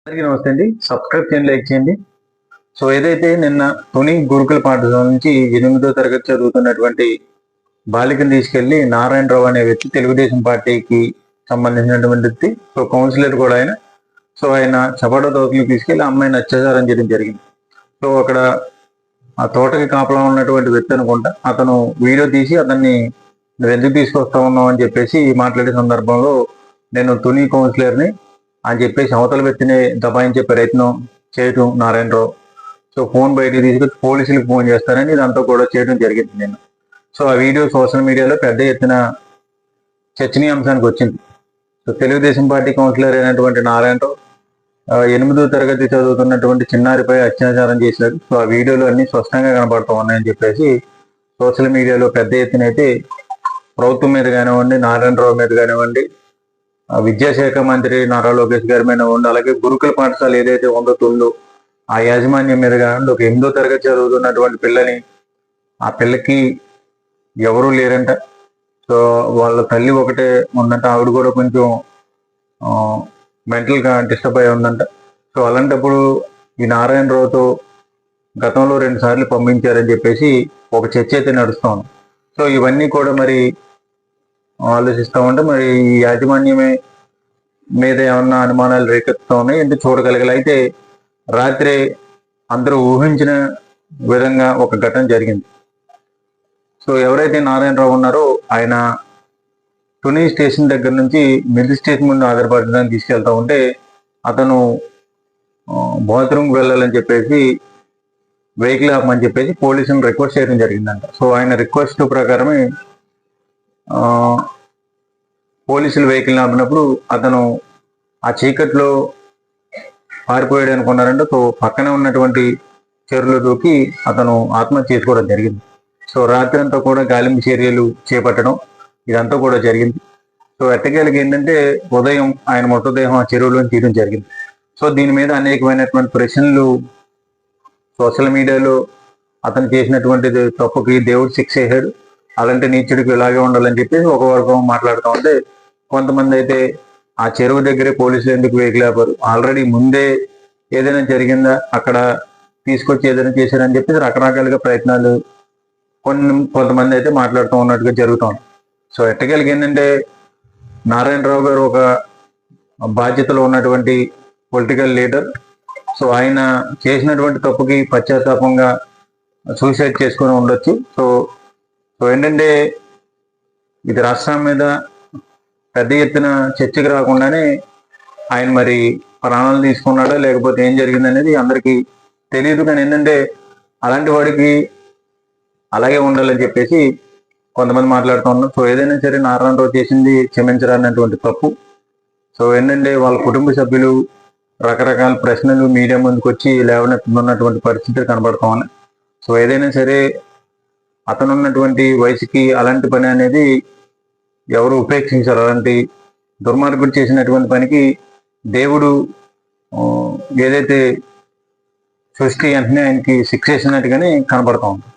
అందరికీ నమస్తే అండి. సబ్స్క్రైబ్ చేయండి, లైక్ చేయండి. సో ఏదైతే నిన్న తుని గురుకుల పాఠశాల నుంచి 8వ తరగతి చదువుతున్నటువంటి బాలికను తీసుకెళ్లి నారాయణరావు అనే వ్యక్తి తెలుగుదేశం పార్టీకి సంబంధించినటువంటి వ్యక్తి. సో కౌన్సిలర్ కూడా ఆయన. సో ఆయన చపాటా తోటలకు తీసుకెళ్లి అమ్మాయిని అత్యాచారం చేయడం జరిగింది. సో అక్కడ ఆ తోటకి కాపలా ఉన్నటువంటి వ్యక్తి అనుకుంటా అతను వీడియో తీసి అతన్ని నువ్వు ఎందుకు తీసుకొస్తా ఉన్నావు అని చెప్పేసి మాట్లాడే సందర్భంలో నేను తుని కౌన్సిలర్ని అని చెప్పేసి అవతల వ్యక్తిని దబాయించే ప్రయత్నం చేయటం నారాయణరావు. సో ఫోన్ బయటకు తీసుకొచ్చి పోలీసులకు ఫోన్ చేస్తానని ఇదంతా కూడా చేయడం జరిగింది నేను. సో ఆ వీడియో సోషల్ మీడియాలో పెద్ద ఎత్తున చర్చనీయాంశానికి వచ్చింది. సో తెలుగుదేశం పార్టీ కౌన్సిలర్ అయినటువంటి నారాయణరావు 8వ తరగతి చదువుతున్నటువంటి చిన్నారిపై అత్యాచారం చేశారు. సో ఆ వీడియోలు అన్ని స్పష్టంగా కనబడుతూ ఉన్నాయని చెప్పేసి సోషల్ మీడియాలో పెద్ద ఎత్తున అయితే ప్రభుత్వం మీద కానివ్వండి, నారాయణరావు మీద కానివ్వండి, విద్యాశాఖ మంత్రి నారా లోకేష్ గారి మీద ఉండి, అలాగే గురుకుల పాఠశాల ఏదైతే ఉందో ఆ యాజమాన్యం మీద కానివ్వండి, ఒక 8వ తరగతి చదువుతున్నటువంటి పిల్లని ఆ పిల్లకి ఎవరూ లేరంట. సో వాళ్ళ తల్లి ఒకటే ఉందంట, ఆవిడ కూడా కొంచెం మెంటల్గా డిస్టర్బ్ అయి ఉందంట. సో అలాంటప్పుడు ఈ నారాయణరావుతో గతంలో 2 సార్లు పంపించారని చెప్పేసి ఒక చర్చ అయితే నడుస్తాం. సో ఇవన్నీ కూడా మరి ఆలోచిస్తూ ఉంటే మరి ఈ యాజమాన్యమే మీద ఏమన్నా అనుమానాలు రేకెత్తుతా ఉన్నాయి అంటే చూడగలగాలి. అయితే రాత్రి అందరూ ఊహించిన విధంగా ఒక ఘటన జరిగింది. సో ఎవరైతే నారాయణరావు ఉన్నారో ఆయన తుని స్టేషన్ దగ్గర నుంచి మిడిల్ స్టేషన్ ముందు ఆధారపడడానికి తీసుకెళ్తా ఉంటే అతను బాత్రూమ్కి వెళ్ళాలని చెప్పేసి వెహికల్ ఆపమని చెప్పేసి పోలీసులను రిక్వెస్ట్ చేయడం జరిగిందంట. సో ఆయన రిక్వెస్ట్ ప్రకారమే పోలీసులు వెహికల్ ఆపినప్పుడు అతను ఆ చీకట్లో పారిపోయాడు అనుకున్నారంటే సో పక్కనే ఉన్నటువంటి చెరువులో దూకి అతను ఆత్మహత్య చేసుకోవడం జరిగింది. సో రాత్రి అంతా కూడా గాలింపు చర్యలు చేపట్టడం ఇదంతా కూడా జరిగింది. సో ఎట్టకేలకి ఏంటంటే ఉదయం ఆయన మృతదేహం ఆ చెరువులో తీయడం జరిగింది. సో దీని మీద అనేకమైనటువంటి ప్రశ్నలు సోషల్ మీడియాలో అతను చేసినటువంటి తప్పుకి దేవుడు శిక్ష వేసాడు, అలాంటి నీచుడికి ఇలాగే ఉండాలని చెప్పేసి ఒక వర్గం మాట్లాడుతూ ఉంటే, కొంతమంది అయితే ఆ చెరువు దగ్గరే పోలీసులు ఎందుకు వెహికల్ ఆపారు, ఆల్రెడీ ముందే ఏదైనా జరిగిందా అక్కడ తీసుకొచ్చి ఏదైనా చేశారని చెప్పేసి రకరకాలుగా ప్రయత్నాలు కొంతమంది అయితే మాట్లాడుతూ ఉన్నట్టుగా జరుగుతుంది. సో ఎట్టకేలకి ఏంటంటే నారాయణరావు గారు ఒక బాధ్యతలో ఉన్నటువంటి పొలిటికల్ లీడర్. సో ఆయన చేసినటువంటి తప్పుకి పశ్చాత్తాపంగా సూసైడ్ చేసుకొని ఉండొచ్చు. సో ఏంటంటే ఇది రాష్ట్రం మీద పెద్ద ఎత్తున చర్చకు రాకుండానే ఆయన మరి ప్రాణాలు తీసుకున్నాడో లేకపోతే ఏం జరిగింది అనేది అందరికీ తెలియదు. కానీ ఏంటంటే అలాంటి వాడికి అలాగే ఉండాలని చెప్పేసి కొంతమంది మాట్లాడుతూ ఉన్నారు. సో ఏదైనా సరే నారాయణరావు చేసింది క్షమించరానటువంటి తప్పు. సో ఏంటంటే వాళ్ళ కుటుంబ సభ్యులు రకరకాల ప్రశ్నలు మీడియా ముందుకు వచ్చి లేవనెత్తున్నటువంటి పరిస్థితులు కనబడుతూ ఉన్నాయి. సో ఏదైనా సరే అతను ఉన్నటువంటి వయసుకి అలాంటి పని అనేది ఎవరు ఉపేక్షించారు. అలాంటి దుర్మార్గుడు చేసినటువంటి పనికి దేవుడు ఏదైతే సృష్టి వెంటనే ఆయనకి శిక్ష వేసినట్టుగానే కనబడతా ఉంది.